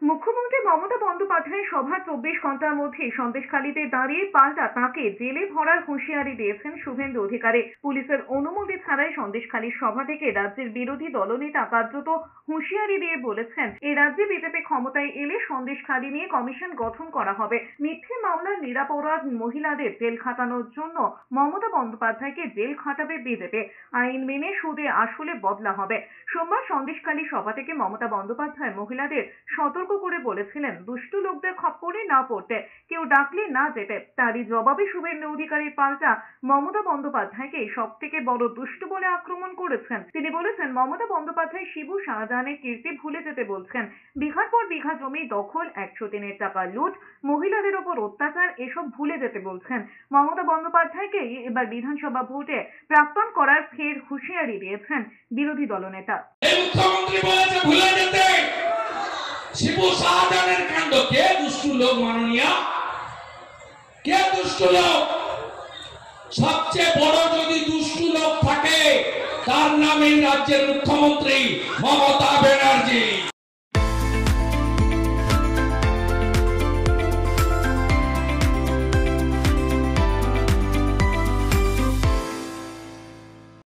মুখ্যমন্ত্রী মমতা বন্দ্যোপাধ্যায় সভার 24 ঘন্টার মধ্যে সন্দেশখালীতে দাঁড়িয়ে পাল্টা তাঁকে জেলে ভরার হুঁশিয়ারি দিয়েছেন শুভেন্দু অধিকারী। পুলিশের অনুমতি ছাড়াই সন্দেশখালীর সভা থেকে রাজ্যের বিরোধী দলনেতা কার্যত হুঁশিয়ারি দিয়ে বলেছেন, এই রাজ্যে বিজেপি ক্ষমতায় এলে সন্দেশখালী নিয়ে কমিশন গঠন করা হবে। মিথ্যে মামলার নিরপরাধ মহিলাদের জেল খাটানোর জন্য মমতা বন্দ্যোপাধ্যায়কে জেল খাটাবে বিজেপি। আইন মেনে সুদে আসলে বদলা হবে। সোমবার সন্দেশখালী সভা থেকে মমতা বন্দ্যোপাধ্যায় মহিলাদের সতর্ক করে বলেছিলেন দুষ্টু লোকদের খপ্পরে না পড়তে, কেউ ডাকলে না যেতে। তারই জবাবে শুভেন্দু অধিকারীর পাল্টা মমতা বন্দ্যোপাধ্যায়কে সব থেকে বড় দুষ্টু বলে আক্রমণ করেছেন। তিনি বলেছেন, মমতা বন্দ্যোপাধ্যায় শিবু শাহজাহানের কীর্তি ভুলে যেতে বলছেন। বিঘার পর বিঘা জমি দখল, 100 দিনের টাকা লুট, মহিলাদের ওপর অত্যাচার, এসব ভুলে যেতে বলছেন। মমতা বন্দ্যোপাধ্যায়কে এবার বিধানসভা ভোটে প্রাক্তন করার ফের হুঁশিয়ারি দিয়েছেন বিরোধী দলনেতা। মুখ্যমন্ত্রী বলেছে ভুলে যেতে। শিবু শাহজাহানের কাণ্ড, কে দুষ্টু লোক মাননীয়া, কে দুষ্টু লোক? সবচেয়ে বড় যদি দুষ্টু লোক থাকে তার নাম এই রাজ্যের মুখ্যমন্ত্রী মমতা ব্যানার্জি।